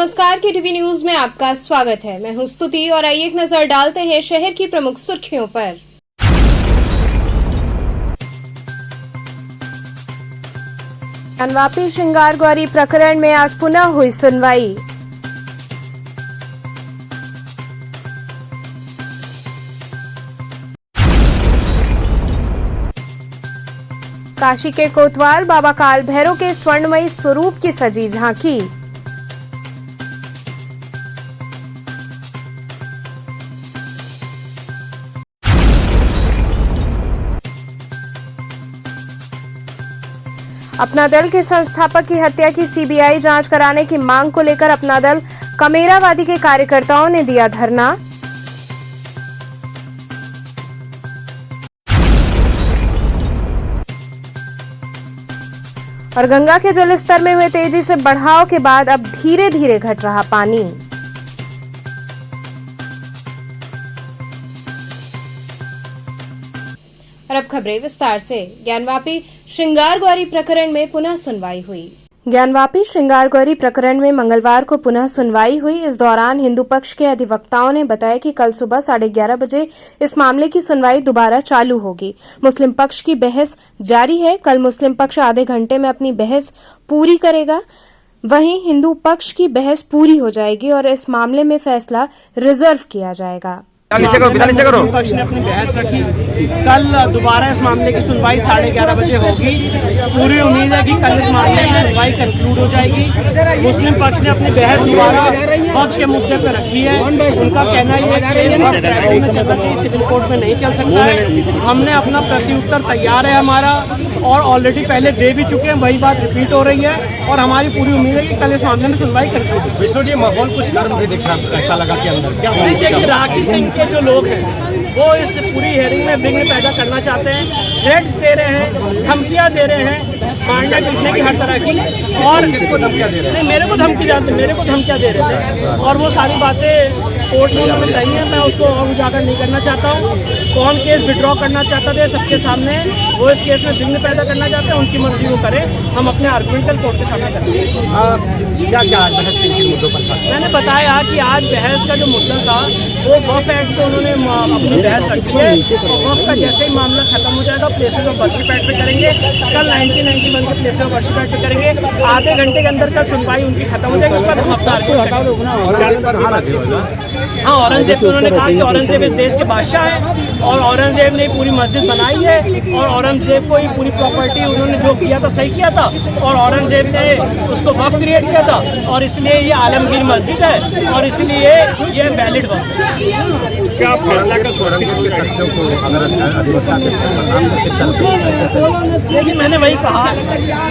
नमस्कार, KTV news में आपका स्वागत है। मैं हूं स्तुति और आइए एक नजर डालते हैं शहर की प्रमुख सुर्खियों पर। ज्ञानवापी श्रृंगार गौरी प्रकरण में आज पुनः हुई सुनवाई। काशी के कोतवाल बाबा काल भैरव के स्वर्णमयी स्वरूप की सजी झांकी। अपना दल के संस्थापक की हत्या की सीबीआई जांच कराने की मांग को लेकर अपना दल कमेरावादी के कार्यकर्ताओं ने दिया धरना। और गंगा के जलस्तर में हुए तेजी से बढ़ाव के बाद अब धीरे धीरे घट रहा पानी। और अब खबरें विस्तार से। ज्ञानवापी श्रृंगार गौरी प्रकरण में पुनः सुनवाई हुई। ज्ञानवापी श्रृंगार गौरी प्रकरण में मंगलवार को पुनः सुनवाई हुई। इस दौरान हिंदू पक्ष के अधिवक्ताओं ने बताया कि कल सुबह 11:30 बजे इस मामले की सुनवाई दोबारा चालू होगी। मुस्लिम पक्ष की बहस जारी है। कल मुस्लिम पक्ष आधे घंटे में अपनी बहस पूरी करेगा, वहीं हिंदू पक्ष की बहस पूरी हो जाएगी और इस मामले में फैसला रिजर्व किया जाएगा। पक्ष ने अपनी बहस रखी। कल दोबारा इस मामले की सुनवाई 11:30 बजे होगी। पूरी उम्मीद है कि कल इस मामले की सुनवाई कंक्लूड हो जाएगी। मुस्लिम पक्ष ने अपनी बहस दोबारा वक्फ के मुद्दे पर रखी है। उनका कहना यह है कि वक्फ ट्राइब्यूनल में चलना चाहिए, सिविल कोर्ट में नहीं चल सकता है। हमने अपना प्रत्युत्तर तैयार है हमारा, और ऑलरेडी पहले दे भी चुके हैं, वही बात रिपीट हो रही है और हमारी पूरी उम्मीद है कि कल इस मामले में सुनवाई कंक्लूड होगी। विष्णु जी, माहौल कुछ गर्म भी दिख रहा, ऐसा लगा कि अंदर क्या देखिए कि राखी सिंह के जो लोग हैं वो इस पूरी हियरिंग में विघ्न पैदा करना चाहते हैं, थ्रेट्स दे रहे हैं, धमकियां दे रहे हैं, मारने पीटने की हर तरह की। और किसको धमकियां दे रहे हैं? मेरे को धमकियां दे रहे थे और वो सारी बातें कोर्ट में उन्होंने कही है। मैं उसको और उजागर नहीं करना चाहता हूँ। कौन केस विड्रॉ करना चाहता था सबके सामने, वो इस केस में विघ्न पैदा करना चाहते हैं, उनकी मर्जी वो करें। हम अपने आर्गुमेंटल कोर्ट के सामने करेंगे। क्या क्या आज बहस किन मुद्दों पर था? मैंने बताया कि आज बहस का जो मुद्दा था वो वक्फ एक्ट पे उन्होंने अपनी बहस रखी है। वक्फ का जैसे ही मामला खत्म हो जाएगा प्लेसेस ऑफ वर्शिप एक्ट पे करेंगे। कल 1991 के प्लेसेस ऑफ वर्शिप एक्ट पे करेंगे। आधे घंटे के अंदर कल सुनवाई उनकी खत्म हो जाएगी। उसके बाद हम हाँ, औरंगजेब को उन्होंने कहा कि औरंगजेब इस देश के बादशाह हैं और औरंगजेब ने पूरी मस्जिद बनाई है और औरंगजेब को ये पूरी प्रॉपर्टी उन्होंने जो किया था सही किया था और औरंगजेब ने उसको वक्फ क्रिएट किया था और इसलिए ये आलमगीर मस्जिद है और इसलिए ये वैलिड वक्फ है। क्या फैसला का लेकिन मैंने वही कहा,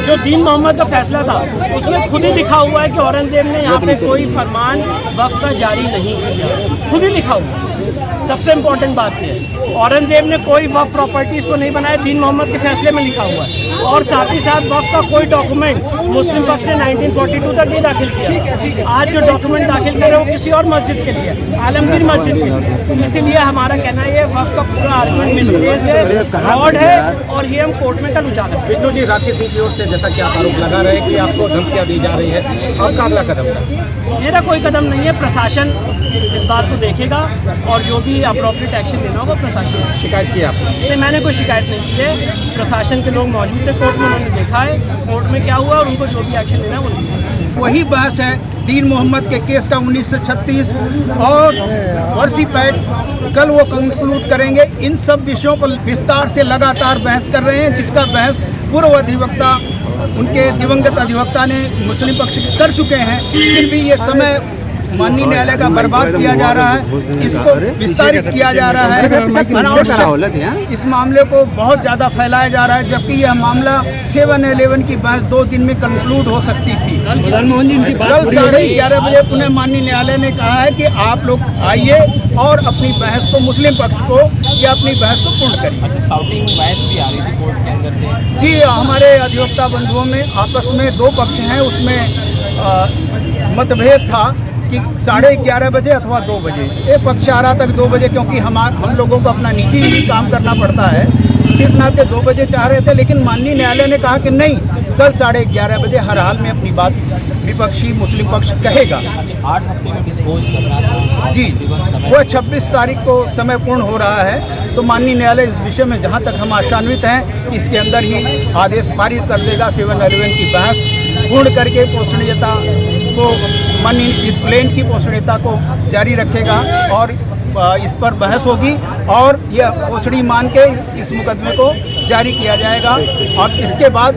जो दीन मोहम्मद का फैसला था उसमें खुद ही लिखा हुआ है कि औरंगजेब ने यहाँ पे कोई फरमान वक्फ का जारी नहीं किया, खुद ही लिखा हुआ है। सबसे इम्पोर्टेंट बात ये है, औरंगजेब ने कोई वक्फ प्रॉपर्टीज को नहीं बनाया, दीन मोहम्मद के फैसले में लिखा हुआ है। और साथ ही साथ वक्फ का कोई डॉक्यूमेंट मुस्लिम पक्ष ने 1942 तक नहीं दाखिल किया। आज जो डॉक्यूमेंट दाखिल किए वो किसी और मस्जिद के लिए, आलमगीर मस्जिद के लिए। इसीलिए हमारा कहना है वक्फ का पूरा आर्गुमेंट मिसप्लेस्ड है, फ्रॉड है और ये हम कोर्ट में कल उजागर। विष्णु जी, राखी सिंह की ओर से जैसा कि आरोप लगा रहे हैं कि आपको धमकियां दी जा रही है, आपका अगला कदम है? मेरा कोई कदम नहीं है, प्रशासन इस बात को देखेगा और जो भी अप्रोप्रिएट एक्शन लेना होगा प्रशासन। शिकायत की आपने? नहीं, मैंने कोई शिकायत नहीं की है। प्रशासन के लोग मौजूद थे कोर्ट में, उन्होंने देखा है कोर्ट में क्या हुआ और उनको जो भी एक्शन लेना है वो लेना। वही बहस है दीन मोहम्मद के केस का 1936 और वर्शिप एक्ट, कल वो कंक्लूड करेंगे। इन सब विषयों पर विस्तार से लगातार बहस कर रहे हैं, जिसका बहस पूर्व अधिवक्ता, उनके दिवंगत अधिवक्ता ने मुस्लिम पक्ष कर चुके हैं। फिर भी ये समय माननीय न्यायालय का बर्बाद किया जा रहा है, इसको विस्तारित किया जा रहा है, इस मामले को बहुत ज़्यादा फैलाया जा रहा है, जबकि यह मामला 7/11 की बहस 2 दिन में कंक्लूड हो सकती थी। कल 11:30 बजे पुनः माननीय न्यायालय ने कहा है कि आप लोग आइए और अपनी बहस को, मुस्लिम पक्ष को या अपनी बहस को पूर्ण करिए। अच्छा, साउटिंग बहस भी आ रही थी कोर्ट के अंदर से? जी, हमारे अधिवक्ता बंधुओं में आपस में 2 पक्ष हैं, उसमें मतभेद था कि 11:30 बजे अथवा 2 बजे। एक पक्ष आ रहा था 2 बजे, क्योंकि हम लोगों को अपना निजी काम करना पड़ता है, इस नाते 2 बजे चाह रहे थे। लेकिन माननीय न्यायालय ने कहा कि नहीं, कल 11:30 बजे हर हाल में अपनी बात विपक्षी मुस्लिम पक्ष कहेगा। 8 हफ्ते में डिस्पोज करना जी, वो 26 तारीख को समय पूर्ण हो रहा है, तो माननीय न्यायालय इस विषय में जहां तक हम आशान्वित हैं कि इसके अंदर ही आदेश पारित कर देगा। 7-11 की बहस पूर्ण करके पोषणीयता को माननीय इस प्लेन की पोषणीयता को जारी रखेगा और इस पर बहस होगी और यह पोषणी मान के इस मुकदमे को जारी किया जाएगा और इसके बाद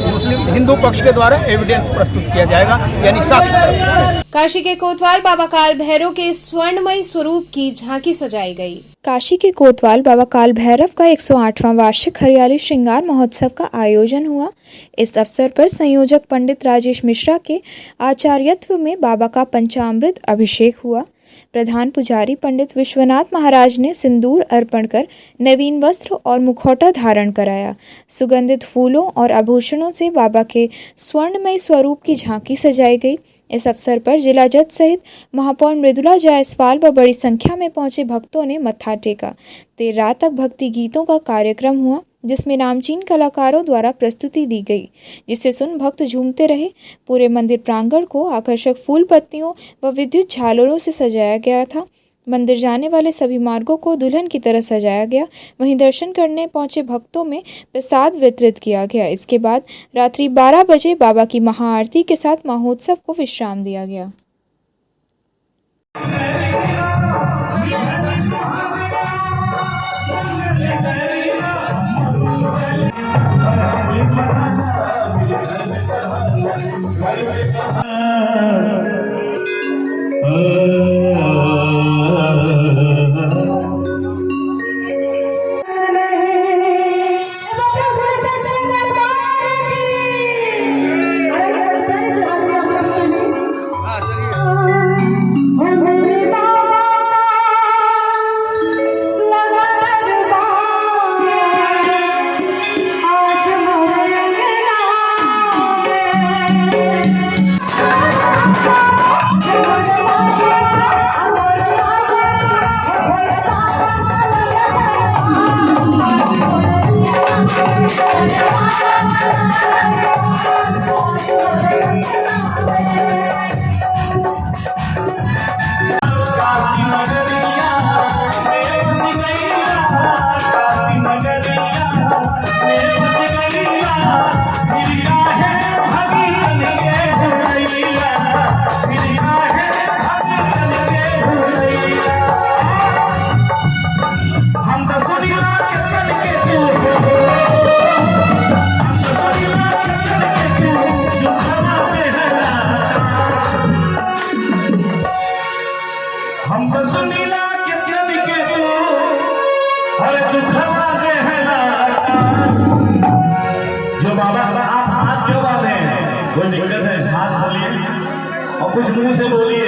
मुस्लिम हिंदू पक्ष के द्वारा एविडेंस प्रस्तुत किया जाएगा, यानी साक्ष्य। काशी के कोतवाल बाबा काल भैरव के स्वर्णमय स्वरूप की झांकी सजाई गई। काशी के कोतवाल बाबा काल भैरव का 108वां वार्षिक हरियाली श्रृंगार महोत्सव का आयोजन हुआ। इस अवसर पर संयोजक पंडित राजेश मिश्रा के आचार्यत्व में बाबा का पंचामृत अभिषेक हुआ। प्रधान पुजारी पंडित विश्वनाथ महाराज ने सिंदूर अर्पण कर नवीन वस्त्र और मुखौटा धारण कराया। सुगंधित फूलों और आभूषणों से बाबा के स्वर्णमय स्वरूप की झांकी सजाई गई। इस अवसर पर जिला जज सहित महापौर मृदुला जायसवाल व बड़ी संख्या में पहुंचे भक्तों ने मत्था टेका। देर रात तक भक्ति गीतों का कार्यक्रम हुआ, जिसमें नामचीन कलाकारों द्वारा प्रस्तुति दी गई, जिसे सुन भक्त झूमते रहे। पूरे मंदिर प्रांगण को आकर्षक फूल पत्तियों व विद्युत झालरों से सजाया गया था। मंदिर जाने वाले सभी मार्गों को दुल्हन की तरह सजाया गया। वहीं दर्शन करने पहुंचे भक्तों में प्रसाद वितरित किया गया। इसके बाद रात्रि 12 बजे बाबा की महाआरती के साथ महोत्सव को विश्राम दिया गया। कोई दिक्कत है हाथ खोलिए और कुछ मुंह से बोलिए,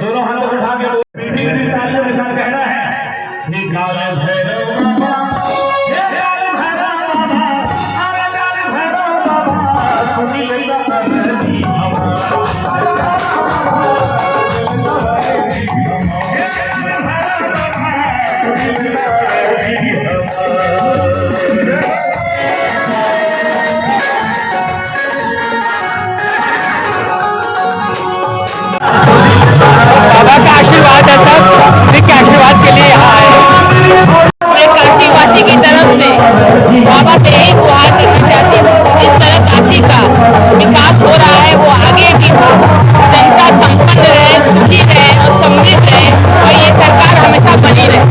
दोनों हाथों को उठा के मीठी तालियों के साथ कहना है कि काल भैरव बाबा, हे काल भैरव बाबा, अरे काल भैरव बाबा, सुनी लैला करनी बाबा का आशीर्वाद है, सब के आशीर्वाद के लिए यहाँ आए। पूरे काशीवासी की तरफ से बाबा से यही गुहार करना चाहती हूँ, जिस तरह काशी का विकास हो रहा है वो आगे भी हो, जनता संपन्न रहे, सुखी रहे और समृद्ध रहे और ये सरकार हमेशा बनी रहे।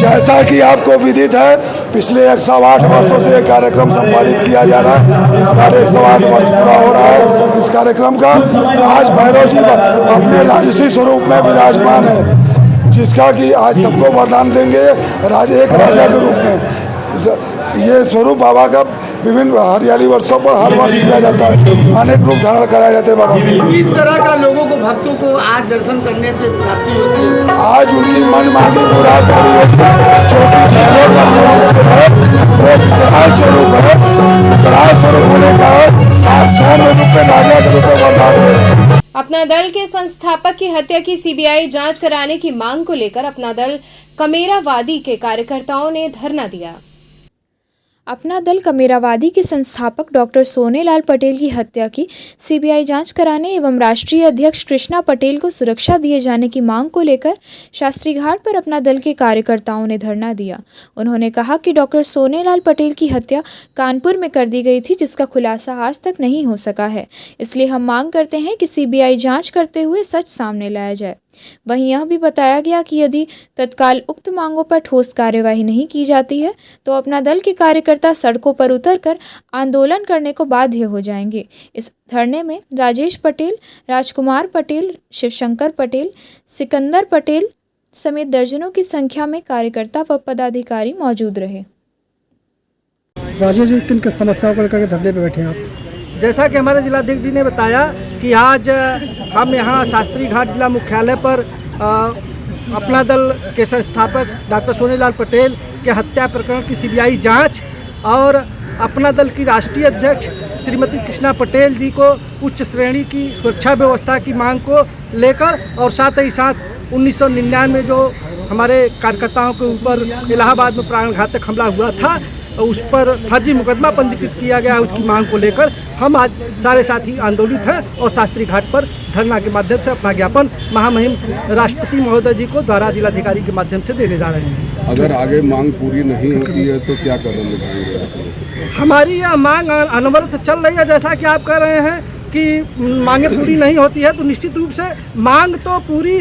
जैसा कि आपको विदित है, पिछले 108 वर्षों से ये कार्यक्रम संपादित किया जा रहा है। इस बार 108 वर्ष पूरा हो रहा है इस कार्यक्रम का। आज भैरव जी अपने राजसी स्वरूप में विराजमान है, जिसका कि आज सबको वरदान देंगे एक राजा के रूप में। ये स्वरूप बाबा का विभिन्न हरियाली वर्षों पर हर वर्ष किया जाता है, अनेक रूप धारण कराए जाते हैं बाबा। इस तरह का लोगों को, भक्तों को आज दर्शन करने से प्राप्ति होती है। आज उनकी मन मांगी मुराद पूरी होती है। स्वरूप होने का आज स्वर्ण रूप में राजा के रूप में वरदान है। अपना दल के संस्थापक की हत्या की सीबीआई जांच कराने की मांग को लेकर अपना दल कमेरावादी के कार्यकर्ताओं ने धरना दिया। अपना दल कमेरावादी के संस्थापक डॉक्टर सोनेलाल पटेल की हत्या की सीबीआई जांच कराने एवं राष्ट्रीय अध्यक्ष कृष्णा पटेल को सुरक्षा दिए जाने की मांग को लेकर शास्त्री घाट पर अपना दल के कार्यकर्ताओं ने धरना दिया। उन्होंने कहा कि डॉक्टर सोनेलाल पटेल की हत्या कानपुर में कर दी गई थी, जिसका खुलासा आज तक नहीं हो सका है। इसलिए हम मांग करते हैं कि सीबीआई जांच करते हुए सच सामने लाया जाए। वहीं यह भी बताया गया कि यदि तत्काल उक्त मांगों पर ठोस कार्यवाही नहीं की जाती है तो अपना दल के कार्यकर्ता सड़कों पर उतरकर आंदोलन करने को बाध्य हो जाएंगे। इस धरने में राजेश पटेल, राजकुमार पटेल, शिवशंकर पटेल, सिकंदर पटेल समेत दर्जनों की संख्या में कार्यकर्ता व पदाधिकारी मौजूद रहे। राजेश जी, किन समस्याओं को लेकर धरने पर बैठे हैं आप? जैसा कि हमारे जिलाध्यक्ष जी ने बताया कि आज हम यहाँ शास्त्री घाट जिला मुख्यालय पर अपना दल के संस्थापक डॉक्टर सोनेलाल पटेल के हत्या प्रकरण की सीबीआई जांच और अपना दल की राष्ट्रीय अध्यक्ष श्रीमती कृष्णा पटेल जी को उच्च श्रेणी की सुरक्षा व्यवस्था की मांग को लेकर और साथ ही साथ 1999 जो हमारे कार्यकर्ताओं के ऊपर इलाहाबाद में प्राणघातक हमला हुआ था उस पर फर्जी मुकदमा पंजीकृत किया गया, उसकी मांग को लेकर हम आज सारे साथी आंदोलित हैं और शास्त्री घाट पर धरना के माध्यम से अपना ज्ञापन महामहिम राष्ट्रपति महोदय जी को द्वारा जिलाधिकारी के माध्यम से देने जा रहे हैं। अगर आगे मांग पूरी नहीं होती है तो क्या कदम उठाएंगे? हमारी यह मांग अनवरत चल रही है। जैसा कि आप कह रहे हैं कि मांगे पूरी नहीं होती है तो निश्चित रूप से मांग तो पूरी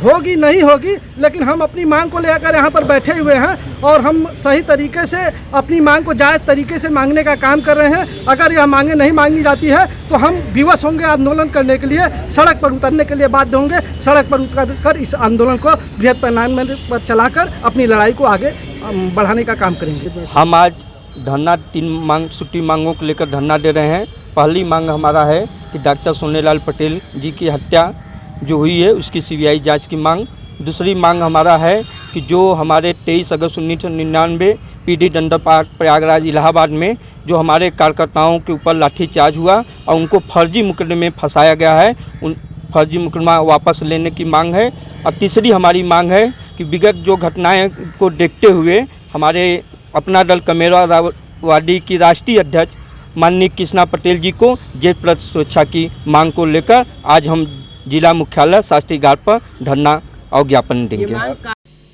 होगी नहीं होगी, लेकिन हम अपनी मांग को लेकर यहाँ पर बैठे हुए हैं और हम सही तरीके से अपनी मांग को जायज़ तरीके से मांगने का काम कर रहे हैं। अगर यह मांगे नहीं मांगी जाती है तो हम विवश होंगे, आंदोलन करने के लिए सड़क पर उतरने के लिए बाध्य होंगे। सड़क पर उतरकर इस आंदोलन को बृहद पैमाने पर चलाकर अपनी लड़ाई को आगे बढ़ाने का काम करेंगे। हम आज धरना 3 छुट्टी मांगों को लेकर धरना दे रहे हैं। पहली मांग हमारा है कि डॉक्टर सोनेलाल पटेल जी की हत्या जो हुई है उसकी सीबीआई जांच की मांग। दूसरी मांग हमारा है कि जो हमारे 23 अगस्त 1999 पीडी डंडा पार्क प्रयागराज इलाहाबाद में जो हमारे कार्यकर्ताओं के ऊपर लाठीचार्ज हुआ और उनको फर्जी मुकदमे में फंसाया गया है, उन फर्जी मुकदमा वापस लेने की मांग है। और तीसरी हमारी मांग है कि विगत जो घटनाएं को देखते हुए हमारे अपना दल कमेरावादी की राष्ट्रीय अध्यक्ष माननीय कृष्णा पटेल जी को जेल प्लस सुरक्षा की मांग को लेकर आज हम जिला मुख्यालय शास्त्री घाट पर धरना और ज्ञापन देंगे।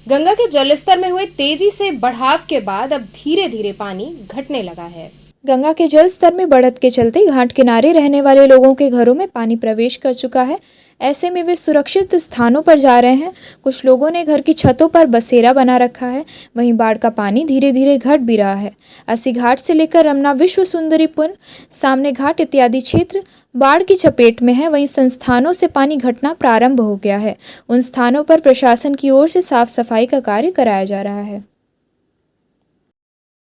गंगा के जलस्तर में हुए तेजी से बढ़ाव के बाद अब धीरे धीरे पानी घटने लगा है। गंगा के जल स्तर में बढ़त के चलते घाट किनारे रहने वाले लोगों के घरों में पानी प्रवेश कर चुका है। ऐसे में वे सुरक्षित स्थानों पर जा रहे हैं। कुछ लोगों ने घर की छतों पर बसेरा बना रखा है। वहीं बाढ़ का पानी धीरे धीरे घट भी रहा है। अस्सी घाट से लेकर रमना विश्व सुंदरी पुल, सामने घाट इत्यादि क्षेत्र बाढ़ की चपेट में है। वहीं संस्थानों से पानी घटना प्रारंभ हो गया है। उन स्थानों पर प्रशासन की ओर से साफ सफाई का कार्य कराया जा रहा है।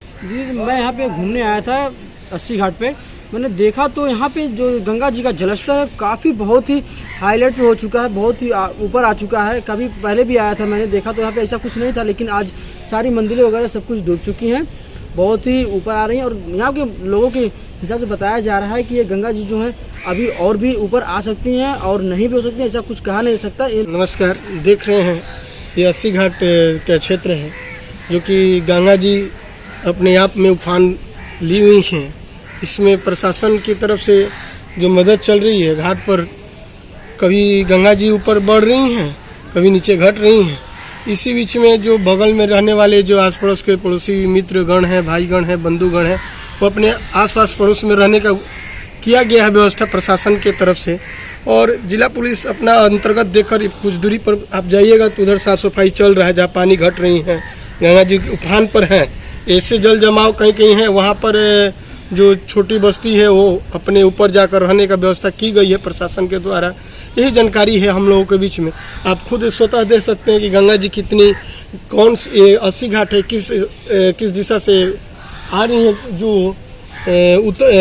जी, मैं यहाँ पे घूमने आया था अस्सी घाट पे। मैंने देखा तो यहाँ पे जो गंगा जी का जलस्तर है काफ़ी बहुत ही हाईलाइट पे हो चुका है, बहुत ही ऊपर आ चुका है। कभी पहले भी आया था, मैंने देखा तो यहाँ पे ऐसा कुछ नहीं था, लेकिन आज सारी मंदिरें वगैरह सब कुछ डूब चुकी हैं, बहुत ही ऊपर आ रही हैं। और यहाँ के लोगों के हिसाब से बताया जा रहा है कि ये गंगा जी जो है अभी और भी ऊपर आ सकती हैं और नहीं भी हो सकती हैं, ऐसा कुछ कहा नहीं सकता। नमस्कार, देख रहे हैं ये अस्सी घाट का क्षेत्र है जो कि गंगा जी अपने आप में उफान ली हुई हैं। इसमें प्रशासन की तरफ से जो मदद चल रही है, घाट पर कभी गंगा जी ऊपर बढ़ रही हैं, कभी नीचे घट रही हैं। इसी बीच में जो बगल में रहने वाले जो आस पड़ोस के पड़ोसी मित्रगण हैं, भाईगण हैं, बंधुगण हैं, वो अपने आसपास पड़ोस में रहने का किया गया है व्यवस्था प्रशासन के तरफ से। और जिला पुलिस अपना अंतर्गत देकर कुछ दूरी पर आप जाइएगा तो उधर साफ सफाई चल रहा है, जहाँ पानी घट रही है, गंगा जी उफान पर हैं। ऐसे जल जमाव कहीं कहीं है, वहाँ पर जो छोटी बस्ती है वो अपने ऊपर जाकर रहने का व्यवस्था की गई है प्रशासन के द्वारा। यही जानकारी है हम लोगों के बीच में। आप खुद स्वतः देख सकते हैं कि गंगा जी कितनी कौन सी अस्सी घाट है, किस दिशा से आ रही हैं, जो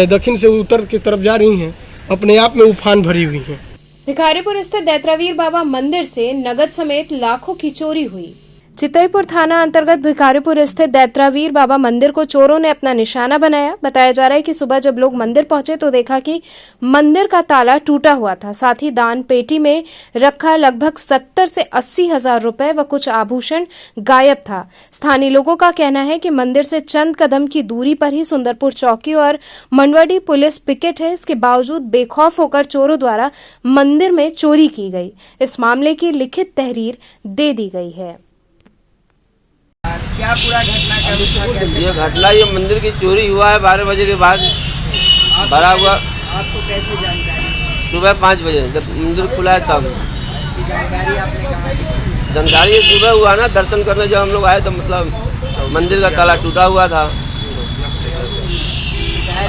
दक्षिण से उत्तर की तरफ जा रही हैं, अपने आप में उफान भरी हुई हैं। भिखारीपुर स्थित दैत्रावीर बाबा मंदिर से नगद समेत लाखों की चोरी हुई। चितईपुर थाना अंतर्गत भिखारीपुर स्थित दैत्रावीर बाबा मंदिर को चोरों ने अपना निशाना बनाया। बताया जा रहा है कि सुबह जब लोग मंदिर पहुंचे तो देखा कि मंदिर का ताला टूटा हुआ था। साथ ही दान पेटी में रखा लगभग 70 से 80 हजार रुपए व कुछ आभूषण गायब था। स्थानीय लोगों का कहना है कि मंदिर से चंद कदम की दूरी पर ही सुंदरपुर चौकी और मंडवाडी पुलिस पिकेट है। इसके बावजूद बेखौफ होकर चोरों द्वारा मंदिर में चोरी की गई। इस मामले की लिखित तहरीर दे दी गई है। क्या पूरा घटना कैसे? ये घटना ये मंदिर की चोरी हुआ है 12 बजे के बाद भरा हुआ। आपको कैसे जानकारी? सुबह 5 बजे जब मंदिर खुला है तब जानकारी आपने कहा? जानकारी ये सुबह हुआ ना, दर्शन करने जब हम लोग आए तो मतलब मंदिर का ताला टूटा हुआ था।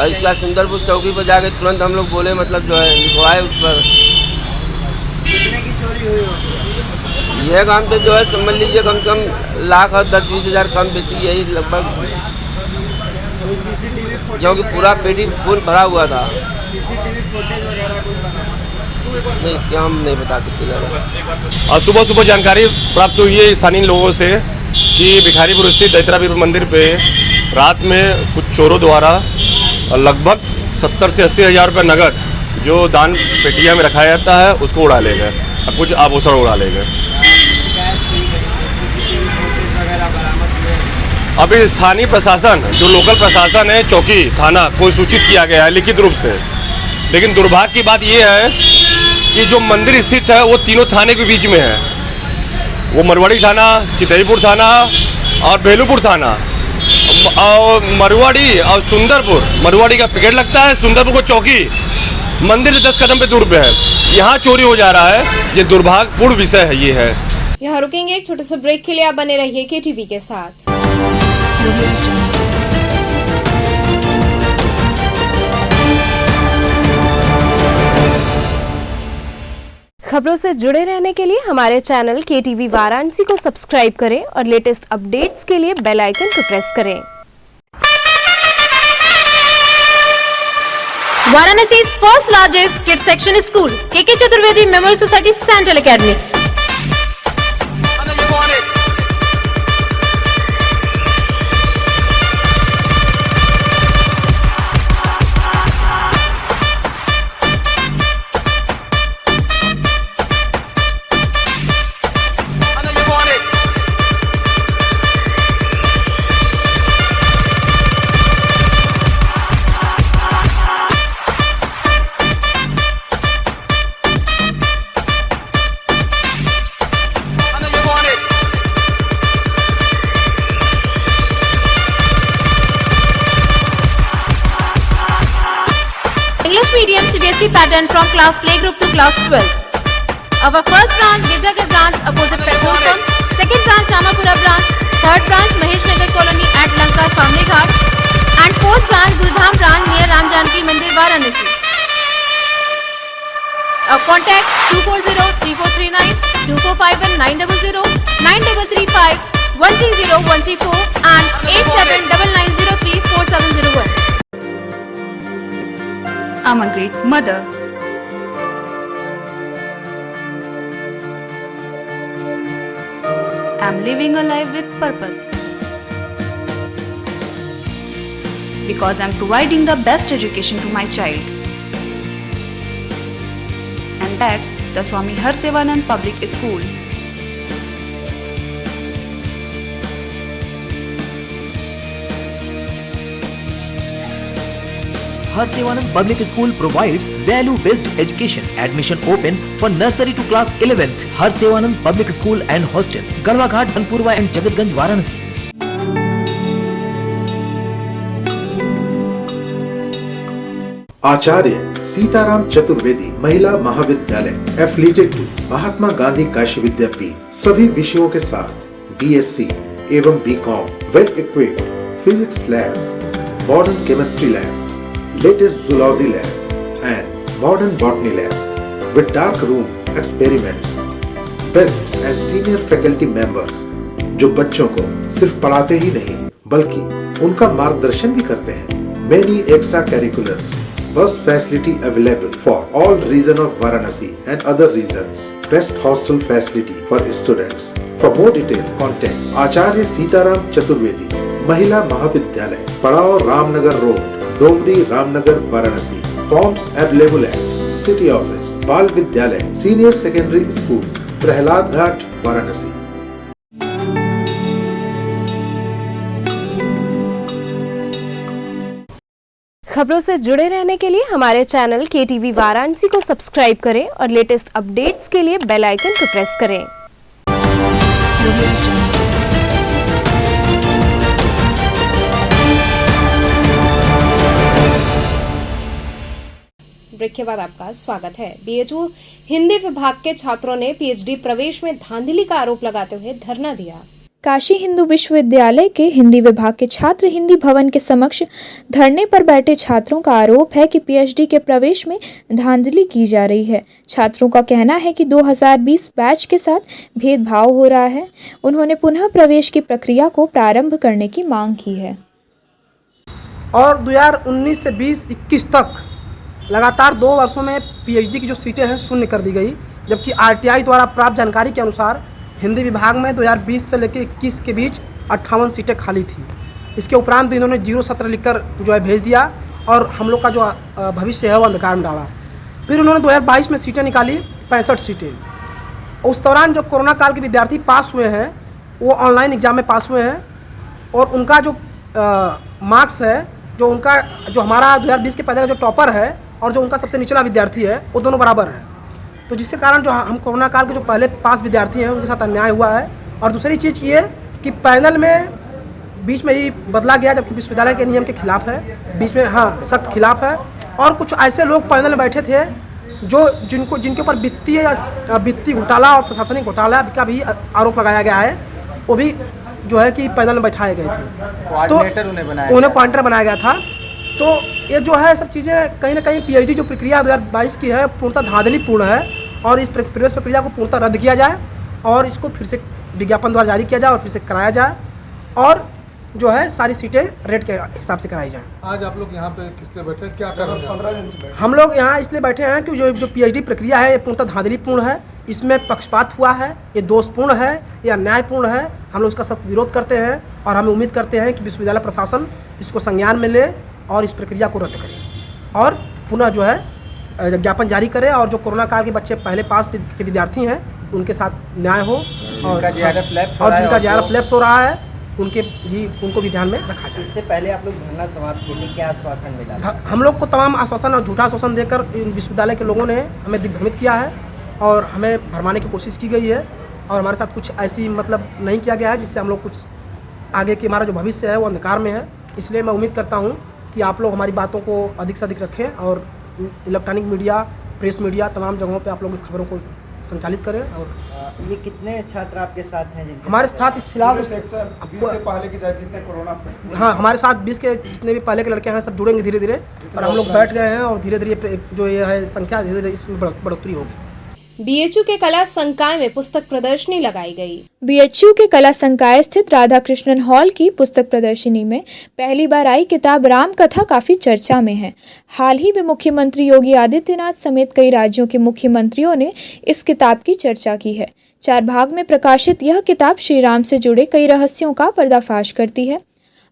और इसका सुंदरपुर चौकी पर जाके तुरंत हम लोग बोले मतलब जो है लिखवाए उस पर। कितने की चोरी हुई? यह काम पे जो है समझ लीजिए कम से कम लाख और 10-20 हज़ार कम बेची यही लगभग, क्योंकि पूरा पेटी फुल भरा हुआ था। सीसीटीवी फुटेज वगैरह कुछ बना? नहीं, क्या हम नहीं बता सकते। और सुबह जानकारी प्राप्त हुई है स्थानीय लोगों से कि भिखारीपुर स्थित दैत्रावीर मंदिर पे रात में कुछ चोरों द्वारा लगभग 70 से 80 हज़ार रुपये नगद जो दान पेटिया में रखा जाता है उसको उड़ा ले गए और कुछ आभूषण उड़ा ले गए। अभी स्थानीय प्रशासन जो लोकल प्रशासन है चौकी थाना को सूचित किया गया है लिखित रूप से, लेकिन दुर्भाग्य की बात यह है कि जो मंदिर स्थित है वो तीनों थाने के बीच में है। वो मरवाड़ी थाना, चितईपुर थाना और बेलूपुर थाना और मरवाड़ी और सुंदरपुर। मरवाड़ी का पिकेट लगता है, सुंदरपुर को चौकी मंदिर से 10 कदम पे दूर पे है। यहाँ चोरी हो जा रहा है, ये दुर्भाग्यपूर्ण विषय है। ये है। यहाँ रुकेंगे एक छोटे से ब्रेक के लिए। आप बने रहिए केटीवी के साथ। खबरों से जुड़े रहने के लिए हमारे चैनल केटीवी वाराणसी को सब्सक्राइब करें और लेटेस्ट अपडेट्स के लिए बेल आइकन को प्रेस करें। Varanasis first largest kids section school, KK Chaturvedi Memorial Society Central Academy. English medium CBSE pattern from class playgroup to class 12. Our first branch Gijagar branch opposite petrol pump, second branch Ramapura branch, third branch Mahesh Nagar colony at Lanka Samne Ghat, and fourth branch Gurudham branch near Ram Janki Mandir Varanasi. Our contact 240-3439, 2451-900, 9335-130-134 and 879903-4701. I'm a great mother. I'm living a life with purpose. Because I'm providing the best education to my child. And that's the Swami Harsevanand Public School. Harsevanand Public School provides value-based education. Admission open for nursery to class 11th. Harsevanand Public School and Hostel, Garwa Ghat, Dhanpurwa and Jagatganj, Varanasi. आचार्य सीताराम चतुर्वेदी महिला महाविद्यालय affiliated to Mahatma Gandhi Kashi विद्यापीठ सभी विषयों के साथ BSc एवं BCom well equipped physics lab, modern chemistry lab, latest zoology lab and modern botany lab with dark room experiments, best and senior faculty members जो बच्चों को सिर्फ पढ़ाते ही नहीं बल्कि उनका मार्गदर्शन भी करते हैं। Many extra curriculars Bus facility available for all region of Varanasi and other regions. Best hostel facility for students. For more detail, contact Acharya Sitaram Chaturvedi, Mahila Mahavidyalay, Padao Ramnagar Road, Domri Ramnagar, Varanasi. Forms available at City Office, Bal Vidyalay, Senior Secondary School, Prahlad Ghat, Varanasi. खबरों से जुड़े रहने के लिए हमारे channel KTV Varanasi को subscribe करें और लेटेस्ट अपडेट्स के लिए बेल आइकन को प्रेस करें। ब्रेक के बाद आपका स्वागत है। BHU हिंदी विभाग के छात्रों ने PhD प्रवेश में धांधली का आरोप लगाते हुए धरना दिया। काशी हिंदू विश्वविद्यालय के हिंदी विभाग के छात्र हिंदी भवन के समक्ष धरने पर बैठे छात्रों का आरोप है कि PhD के प्रवेश में धांधली की जा रही है। छात्रों का कहना है कि 2020 बैच के साथ भेदभाव हो रहा है। उन्होंने पुनः प्रवेश की प्रक्रिया को प्रारंभ करने की मांग की है। और 2019 से 20-21 तक लगातार 2 वर्षों में PhD की जो सीटें हैं शून्य कर दी गई, जबकि RTI द्वारा प्राप्त जानकारी के अनुसार हिंदी विभाग में 2020 से लेकर 21 के बीच 58 सीटें खाली थी। इसके उपरांत भी इन्होंने 0 सत्र लिखकर जो है भेज दिया और हम लोग का जो भविष्य है वो अंधकार में डाला। फिर उन्होंने 2022 में सीटें निकाली 65 सीटें। उस दौरान जो कोरोना काल के विद्यार्थी पास हुए हैं वो ऑनलाइन एग्ज़ाम में पास हुए हैं और उनका जो मार्क्स है, जो हमारा 2020 के पहले का जो टॉपर है और जो उनका सबसे निचला विद्यार्थी है, वो दोनों बराबर है। तो जिसके कारण जो हम कोरोना काल के जो पहले पास विद्यार्थी हैं उनके साथ अन्याय हुआ है। और दूसरी चीज़ ये कि पैनल में बीच में ही बदला गया, जबकि विश्वविद्यालय के नियम के खिलाफ है, बीच में सख्त खिलाफ है। और कुछ ऐसे लोग पैनल में बैठे थे जो जिनके ऊपर वित्तीय घोटाला और प्रशासनिक घोटाला का भी आरोप लगाया गया है, वो भी जो है कि पैनल में बैठाए गए थे, तो उन्हें क्वांटर बनाया गया था। तो ये जो है सब चीज़ें कहीं ना कहीं PhD जो प्रक्रिया 2022 की है पूर्णतः धांधलीपूर्ण है और इस प्रवेश प्रक्रिया को पूर्णतः रद्द किया जाए और इसको फिर से विज्ञापन द्वारा जारी किया जाए और फिर से कराया जाए और जो है सारी सीटें रेट के हिसाब से कराई जाए। आज आप लोग यहाँ पे किस लिए बैठे, क्या कर रहे हैं? 15 दिन से बैठे। हम लोग यहाँ इसलिए बैठे हैं कि जो PhD प्रक्रिया है ये पूर्णतः धांधलीपूर्ण है, इसमें पक्षपात हुआ है, ये दोषपूर्ण है, ये अन्यायपूर्ण है। हम लोग इसका सख्त विरोध करते हैं और हम उम्मीद करते हैं कि विश्वविद्यालय प्रशासन इसको संज्ञान में ले और इस प्रक्रिया को रद्द करे और पुनः जो है ज्ञापन जारी करे और जो कोरोना काल के बच्चे पहले पास के विद्यार्थी हैं उनके साथ न्याय हो और जिनका JRF लैप्स हो रहा है उनको भी ध्यान में रखा जाए। इससे पहले आप लोग धरना समाप्त किए थे, क्या आश्वासन मिला? हम लोग को तमाम आश्वासन और झूठा आश्वासन देकर विश्वविद्यालय के लोगों ने हमें दिग्भ्रमित किया है और हमें भरमाने की कोशिश की गई है और हमारे साथ कुछ ऐसी नहीं किया गया है जिससे हम लोग कुछ आगे के हमारा जो भविष्य है वो अंधकार में है। इसलिए मैं उम्मीद करता हूँ कि आप लोग हमारी बातों को अधिक से अधिक रखें और इलेक्ट्रॉनिक मीडिया, प्रेस मीडिया, तमाम जगहों पे आप लोग खबरों को संचालित करें। और ये कितने छात्र आपके साथ हैं? हमारे साथ इस फिलहाल पहले की जितने कोरोना हमारे साथ 20 के जितने भी पहले के लड़के हैं सब जुड़ेंगे धीरे धीरे और हम लोग बैठ गए हैं और धीरे धीरे जो ये है संख्या धीरे धीरे इसमें बढ़ोतरी होगी। BHU के कला संकाय में पुस्तक प्रदर्शनी लगाई गई। BHU के कला संकाय स्थित राधा कृष्णन हॉल की पुस्तक प्रदर्शनी में पहली बार आई किताब राम कथा काफी चर्चा में है। हाल ही में मुख्यमंत्री योगी आदित्यनाथ समेत कई राज्यों के मुख्यमंत्रियों ने इस किताब की चर्चा की है। 4 भाग में प्रकाशित यह किताब श्री राम से जुड़े कई रहस्यों का पर्दाफाश करती है।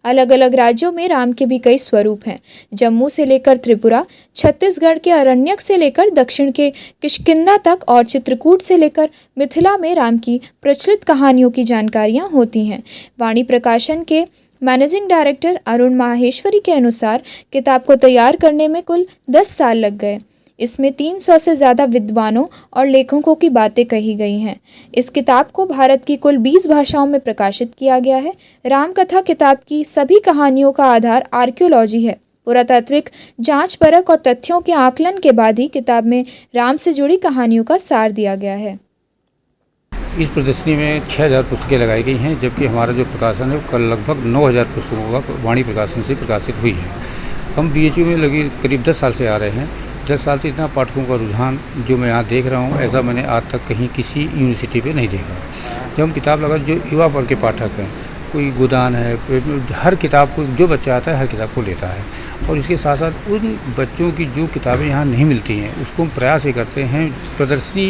अलग अलग राज्यों में राम के भी कई स्वरूप हैं। जम्मू से लेकर त्रिपुरा, छत्तीसगढ़ के अरण्यक से लेकर दक्षिण के किष्किंधा तक और चित्रकूट से लेकर मिथिला में राम की प्रचलित कहानियों की जानकारियां होती हैं। वाणी प्रकाशन के मैनेजिंग डायरेक्टर अरुण माहेश्वरी के अनुसार किताब को तैयार करने में कुल 10 साल लग गए। इसमें 300 से ज़्यादा विद्वानों और लेखकों की बातें कही गई हैं। इस किताब को भारत की कुल 20 भाषाओं में प्रकाशित किया गया है। रामकथा किताब की सभी कहानियों का आधार आर्कियोलॉजी है। पुरातात्विक जांच परख और तथ्यों के आकलन के बाद ही किताब में राम से जुड़ी कहानियों का सार दिया गया है। इस प्रदर्शनी में 6000 पुस्तकें लगाई गई हैं, जबकि हमारा जो प्रकाशन है कल लगभग 9000 पुस्तकों का वाणी प्रकाशन से प्रकाशित हुई है। हम BHU में लगी करीब 10 साल से आ रहे हैं। 10 साल से इतना पाठकों का रुझान जो मैं यहाँ देख रहा हूँ ऐसा मैंने आज तक कहीं किसी यूनिवर्सिटी पे नहीं देखा। जब हम किताब लगा जो युवा वर्ग के पाठक हैं कोई गोदान है, हर किताब को जो बच्चा आता है हर किताब को लेता है। और इसके साथ साथ उन बच्चों की जो किताबें यहाँ नहीं मिलती हैं उसको हम प्रयास ये करते हैं प्रदर्शनी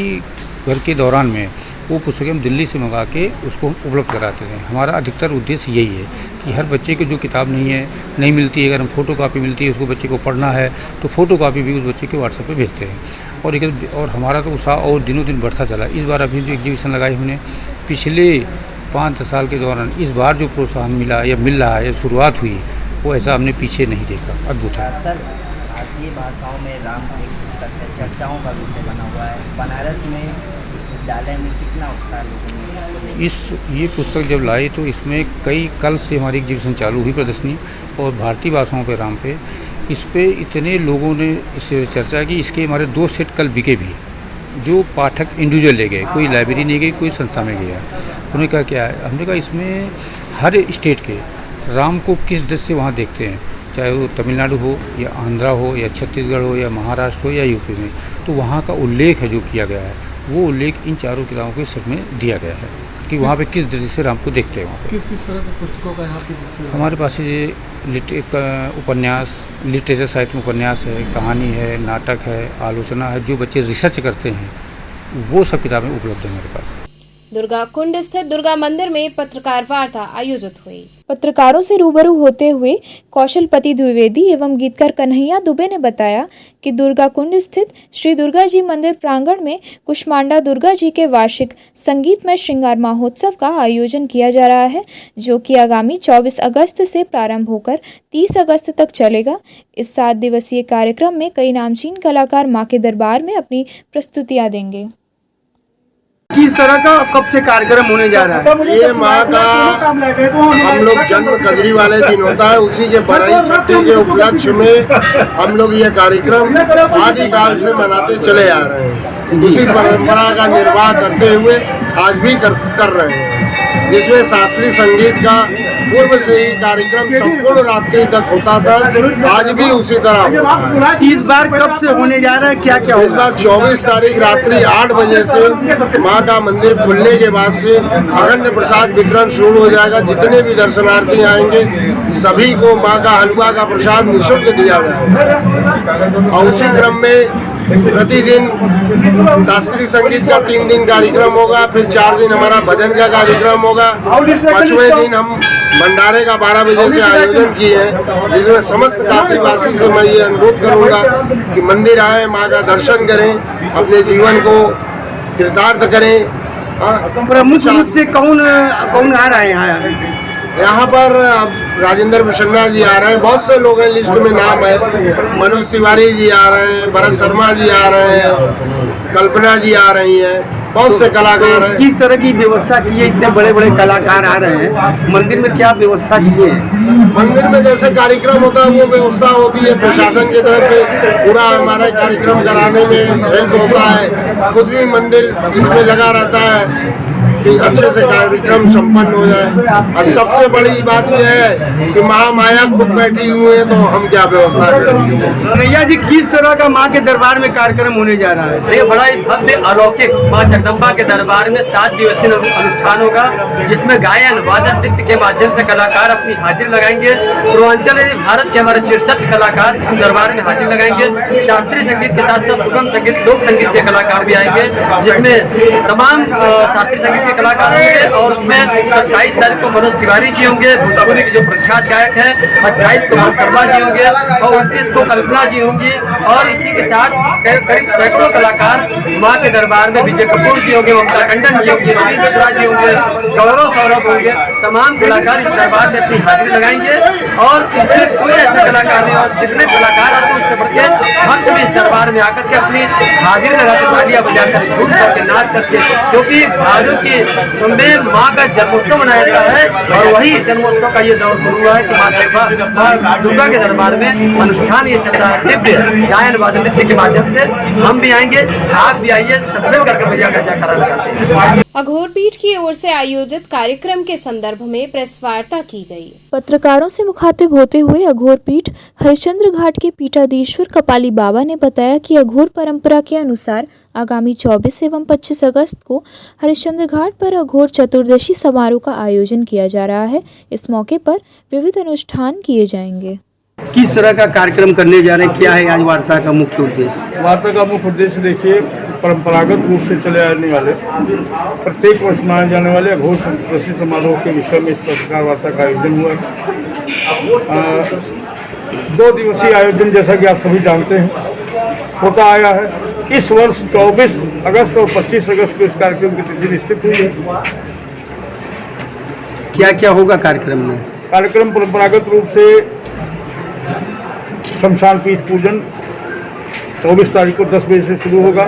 घर के दौरान में वो पुस्तकें हम दिल्ली से मंगा के उसको हम उपलब्ध कराते हैं। हमारा अधिकतर उद्देश्य यही है कि हर बच्चे को जो किताब नहीं मिलती है, अगर हम फ़ोटो कापी मिलती है उसको बच्चे को पढ़ना है तो फ़ोटो कापी भी उस बच्चे के व्हाट्सएप पे भेजते हैं। और हमारा तो उत्साह और दिनों दिन बढ़ता चला। इस बार अभी जो एग्जीबिशन लगाई हमने पिछले 5 साल के दौरान, इस बार जो प्रोत्साहन मिला या मिल रहा है या शुरुआत हुई वो ऐसा हमने पीछे नहीं देखा। अद्भुत है। सर, भारतीय भाषाओं में राम एक पुस्तक है, चर्चाओं का विषय बना हुआ है। बनारस में विश्वविद्यालय में कितना उत्साह लोगों ने ये पुस्तक जब लाई तो इसमें कल से हमारी एग्जीबिशन चालू हुई प्रदर्शनी, और भारतीय भाषाओं पे राम पे इस पे इतने लोगों ने इस चर्चा की। इसके हमारे 2 सेट कल बिके भी, जो पाठक इंडिविजुअल ले गए, कोई लाइब्रेरी नहीं गई, कोई संस्था में गया। उन्होंने कहा क्या है, हमने कहा इसमें हर स्टेट के राम को किस दृष्टि से वहाँ देखते हैं, चाहे वो तमिलनाडु हो या आंध्रा हो या छत्तीसगढ़ हो या महाराष्ट्र हो या यूपी में, तो वहाँ का उल्लेख है जो किया गया है, वो उल्लेख इन चारों किताबों के सेट में दिया गया है कि वहाँ पे किस दृष्टि से राम को देखते हैं। वहाँ पे किस तरह की पुस्तकों का यहाँ पे हमारे पास ये उपन्यास, लिटरेचर साहित्य में उपन्यास है, कहानी है, नाटक है, आलोचना है, जो बच्चे रिसर्च करते हैं वो सब किताबें उपलब्ध हैं हमारे पास। दुर्गा कुंड स्थित दुर्गा मंदिर में पत्रकार वार्ता आयोजित हुई। पत्रकारों से रूबरू होते हुए कौशलपति द्विवेदी एवं गीतकार कन्हैया दुबे ने बताया कि दुर्गा कुंड स्थित श्री दुर्गा जी मंदिर प्रांगण में कुष्मांडा दुर्गा जी के वार्षिक संगीतमय श्रृंगार महोत्सव का आयोजन किया जा रहा है, जो कि आगामी 24 अगस्त से प्रारंभ होकर 30 अगस्त तक चलेगा। इस 7 दिवसीय कार्यक्रम में कई नामचीन कलाकार मां के दरबार में अपनी प्रस्तुतियां देंगे। किस तरह का कब से कार्यक्रम होने जा रहा है? ये माँ का हम लोग जन्म कजरी वाले दिन होता है, उसी के बरई छठी के उपलक्ष्य में हम लोग ये कार्यक्रम आदिकाल से मनाते चले आ रहे हैं। उसी परंपरा का निर्वाह करते हुए आज भी कर रहे हैं, जिसमें शास्त्रीय संगीत का पूर्व से ही कार्यक्रम संपूर्ण रात्रि तक होता था, आज भी उसी तरह होता है। इस बार कब से होने जा रहा है, क्या क्या इस बार 24 तारीख रात्रि 8 बजे से माँ का मंदिर खुलने के बाद से अखंड प्रसाद वितरण शुरू हो जाएगा। जितने भी दर्शनार्थी आएंगे सभी को माँ का हलवा का प्रसाद निःशुल्क दिया जाएगा। और उसी क्रम में प्रतिदिन शास्त्रीय संगीत का 3 दिन कार्यक्रम होगा, फिर 4 दिन हमारा भजन का कार्यक्रम होगा। 5वें दिन हम भंडारे का 12 बजे से आयोजन किए हैं, जिसमें समस्त काशीवासी से मैं ये अनुरोध करूंगा कि मंदिर आए, माँ का दर्शन करें, अपने जीवन को कृतार्थ करें। प्रमुख रूप से कौन आ रहा है यहाँ पर? राजेंद्र प्रसन्ना जी आ रहे हैं, बहुत से लोग हैं, लिस्ट में नाम है। मनोज तिवारी जी आ रहे हैं, भरत शर्मा जी आ रहे हैं, कल्पना जी आ रही हैं, बहुत से कलाकार हैं। किस तरह की व्यवस्था की है? इतने बड़े बड़े कलाकार आ रहे हैं, मंदिर में क्या व्यवस्था की है? मंदिर में जैसे कार्यक्रम होता है वो व्यवस्था होती है, प्रशासन की तरफ से पूरा हमारा कार्यक्रम कराने में हेल्प होता है। खुद भी मंदिर इसमें लगा रहता है कि अच्छे से कार्यक्रम संपन्न हो जाए। और सबसे बड़ी बात यह है कि महामाया खुद बैठी हुई है, तो हम क्या व्यवस्था करेंगे? कन्हैया जी, किस तरह का माँ के दरबार में कार्यक्रम होने जा रहा है? ये बड़ा ही भव्य अलौकिक माँ जगदम्बा के दरबार में 7 दिवसीय अनुष्ठान होगा, जिसमें गायन वादन नृत्य के माध्यम से कलाकार अपनी हाजिर लगाएंगे। पूर्वांचल भारत के हमारे शीर्षक कलाकार इस दरबार में हाजिर लगाएंगे। शास्त्रीय संगीत के साथ साथ सुगम संगीत, लोक संगीत के कलाकार भी आएंगे, जिसमें तमाम शास्त्रीय संगीत कलाकार होंगे। और उसमें 27 तारीख को मनोज तिवारी जी होंगे, भूसापुरी के जो प्रख्यात गायक हैं। 28 को भरत शर्मा जी होंगे और 29 को कल्पना जी होंगी। और इसी के साथ करीब सैकड़ों कलाकार माँ के दरबार में विजय कपूर जी होंगे, ममता टंडन जी होंगे, रवि मिश्रा जी होंगे, गौरव सौरभ होंगे। तमाम कलाकार इस दरबार में अपनी हाजिरी लगाएंगे। और इसमें कोई ऐसा कलाकार नहीं, और जितने कलाकार आते हैं उससे बढ़ के भक्त भी इस दरबार में आकर के अपनी हाजिरी लगाकर तालियां बजाकर झूम करके नाच करके, क्योंकि भादों की में माँ का जन्मोत्सव मनाया जाता है। और वही जन्मोत्सव का ये दौर शुरू हुआ है कि माँ दुर्गा के दरबार में अनुष्ठान ये चल रहा है दिव्य गायन वादन नृत्य के माध्यम से। हम भी आएंगे, आप भी आइए, सब मिल करके भैया का जयकारा लगाते हैं। अघोर पीठ की ओर से आयोजित कार्यक्रम के संदर्भ में प्रेस वार्ता की गई। पत्रकारों से मुखातिब होते हुए अघोर पीठ हरिश्चंद्र घाट के पीठाधीश्वर कपाली बाबा ने बताया कि अघोर परंपरा के अनुसार आगामी 24 एवं 25 अगस्त को हरिश्चंद्र घाट पर अघोर चतुर्दशी समारोह का आयोजन किया जा रहा है। इस मौके पर विविध अनुष्ठान किए जाएंगे। किस तरह का कार्यक्रम करने जा रहे हैं, क्या है आज वार्ता का मुख्य उद्देश्य? वार्ता का मुख्य उद्देश्य देखिए, परंपरागत रूप से चले आने वाले प्रत्येक वर्ष मनाए जाने वाले अघोर चतुर्दशी समारोह के विषय में इस पत्रकार वार्ता का आयोजन हुआ है। 2 दिवसीय आयोजन, जैसा कि आप सभी जानते हैं, होता आया है। इस वर्ष 24 अगस्त और 25 अगस्त को इस कार्यक्रम की तिथि निश्चित हुई है। क्या क्या होगा कार्यक्रम में? कार्यक्रम परंपरागत रूप से शमशान पीठ पूजन 24 तारीख को 10 बजे से शुरू होगा,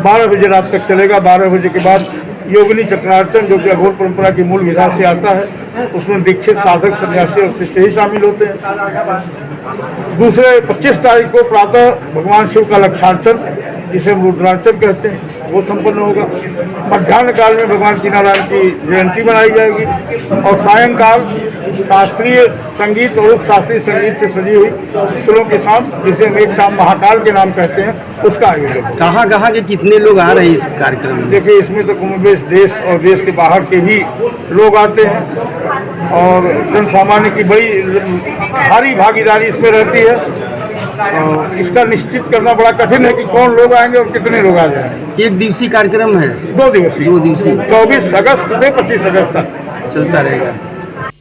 12 बजे रात तक चलेगा। 12 बजे के बाद योगिनी चक्रार्चन, जो कि अघोर परंपरा की मूल विधा से आता है, उसमें दीक्षित साधक सन्यासी और शिष्य ही शामिल होते हैं। दूसरे 25 तारीख को प्रातः भगवान शिव का लक्षार्चन, जिसे हम रुद्रार्चन कहते हैं, वो संपन्न होगा। मध्याह्न काल में भगवान कीनारायण की जयंती मनाई जाएगी और सायंकाल शास्त्रीय संगीत और उप शास्त्रीय संगीत से सजी हुई सुरों के साथ, जिसे हम एक शाम महाकाल के नाम कहते हैं, उसका आयोजन। कहाँ के कितने लोग आ रहे हैं इस कार्यक्रम में? देखिए, इसमें तो कमोबेश देश और देश के बाहर के ही लोग आते हैं और जन सामान्य की बड़ी भारी भागीदारी इसमें रहती है। इसका निश्चित करना बड़ा कठिन है कि कौन लोग आएंगे और कितने लोग आ जाएंगे। 1 दिवसीय कार्यक्रम है? 2 दिवसीय 24 अगस्त से 25 अगस्त तक चलता रहेगा।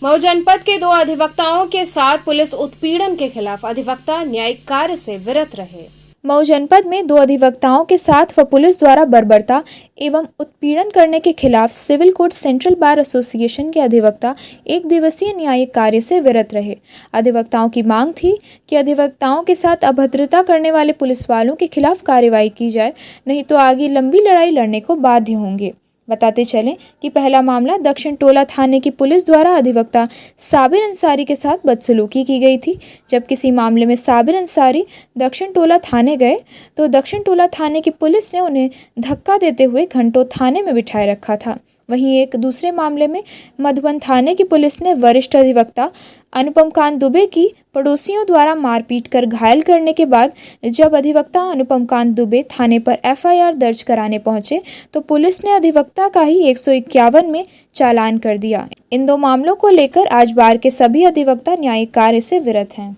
मऊ जनपद के 2 अधिवक्ताओं के साथ पुलिस उत्पीड़न के खिलाफ अधिवक्ता न्यायिक कार्य से विरत रहे। मऊ जनपद में 2 अधिवक्ताओं के साथ व पुलिस द्वारा बर्बरता एवं उत्पीड़न करने के खिलाफ civil court central bar association के अधिवक्ता 1 दिवसीय न्यायिक कार्य से विरत रहे। अधिवक्ताओं की मांग थी कि अधिवक्ताओं के साथ अभद्रता करने वाले पुलिस वालों के खिलाफ कार्रवाई की जाए, नहीं तो आगे लंबी लड़ाई लड़ने को बाध्य होंगे। बताते चलें कि पहला मामला दक्षिण टोला थाने की पुलिस द्वारा अधिवक्ता साबिर अंसारी के साथ बदसलूकी की गई थी। जब किसी मामले में साबिर अंसारी दक्षिण टोला थाने गए तो दक्षिण टोला थाने की पुलिस ने उन्हें धक्का देते हुए घंटों थाने में बिठाए रखा था। वहीं एक दूसरे मामले में मधुबन थाने की पुलिस ने वरिष्ठ अधिवक्ता अनुपम कांत दुबे की पड़ोसियों द्वारा मारपीट कर घायल करने के बाद जब अधिवक्ता अनुपम कांत दुबे थाने पर एफआईआर दर्ज कराने पहुंचे तो पुलिस ने अधिवक्ता का ही 151 में चालान कर दिया। इन 2 मामलों को लेकर आज बार के सभी अधिवक्ता न्यायिक कार्य से विरत हैं।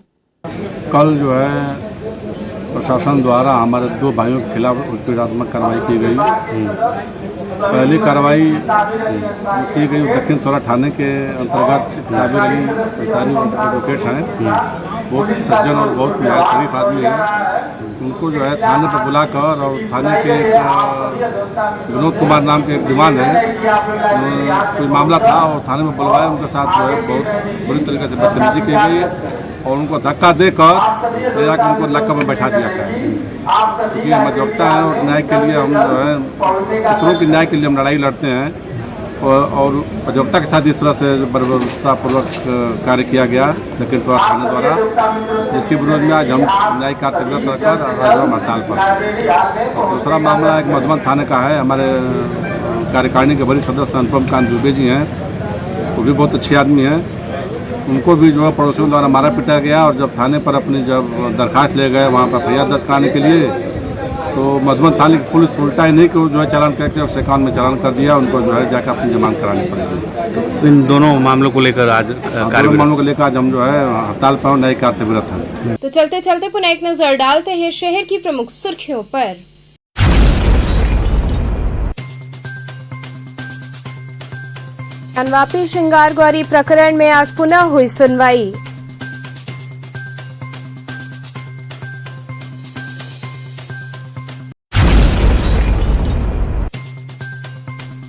कल जो है प्रशासन द्वारा हमारे 2 भाइयों के खिलाफ उत्पीड़नात्मक कार्रवाई की गई। पहली कार्रवाई की गई दक्षिण टोला थाने के अंतर्गत साबिर अली अंसारी एडवोकेट हैं, वो सज्जन और बहुत शरीफ आदमी है। उनको जो है थाने पर बुलाकर और थाने के विनोद कुमार नाम के एक दीवान है, कोई मामला था और थाने में बुलवाया। उनके साथ जो है बहुत बुरी तरीके से बदतमीजी की गई और उनको धक्का देकर ले जाकर उनको लक्का में बैठा दिया गया। क्योंकि हम अधिवक्ता हैं और न्याय के लिए हम जो है दूसरों के न्याय के लिए हम लड़ाई लड़ते हैं और अधिवक्ता के साथ इस तरह से बर्बरतापूर्वक कार्य किया गया दक्षिण टोला थाने द्वारा, जिसके विरोध में आज हम न्यायिक कार्य से विरत रखकर हम हड़ताल पर। और दूसरा मामला एक मधुबन थाने का है। हमारे कार्यकारिणी के वरिष्ठ सदस्य अनुपम कांत दुबे जी हैं, वो भी बहुत अच्छे आदमी हैं। उनको भी जो है पड़ोसियों द्वारा मारा पीटा गया और जब थाने पर अपनी जब दरखास्त ले गए वहाँ पर फरियाद दर्ज कराने के लिए तो मधुबन थाने की पुलिस उल्टा ही नहीं कि जो है चालान करके और सेकान में चालान कर दिया। उनको जो है जाकर अपनी जमानत करानी पड़ेगी। तो इन दोनों मामलों को लेकर आज मामलों को लेकर आज हम जो है हड़ताल पर न्यायिक कार्य से विरत हैं। तो चलते चलते पुनः एक नजर डालते हैं शहर की प्रमुख सुर्खियों पर। ज्ञानवापी श्रृंगार गौरी प्रकरण में आज पुनः हुई सुनवाई।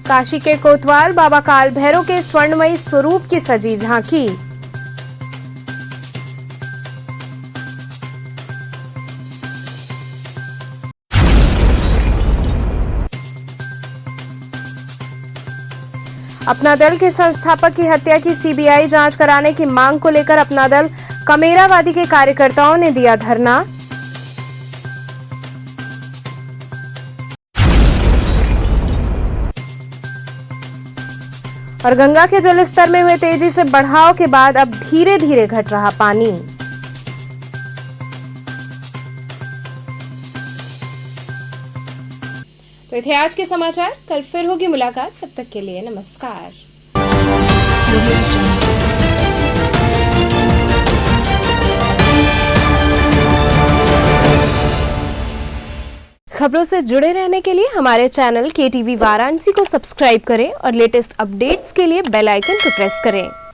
काशी के कोतवाल बाबा काल भैरव के स्वर्णमयी स्वरूप की सजी झांकी। अपना दल के संस्थापक की हत्या की सीबीआई जांच कराने की मांग को लेकर अपना दल कमेरावादी के कार्यकर्ताओं ने दिया धरना। और गंगा के जलस्तर में हुए तेजी से बढ़ाव के बाद अब धीरे धीरे घट रहा पानी। तो थे आज के समाचार, कल फिर होगी मुलाकात, तब तक के लिए नमस्कार। खबरों से जुड़े रहने के लिए हमारे चैनल KTV वाराणसी को सब्सक्राइब करें और लेटेस्ट अपडेट्स के लिए बेल आइकन को प्रेस करें।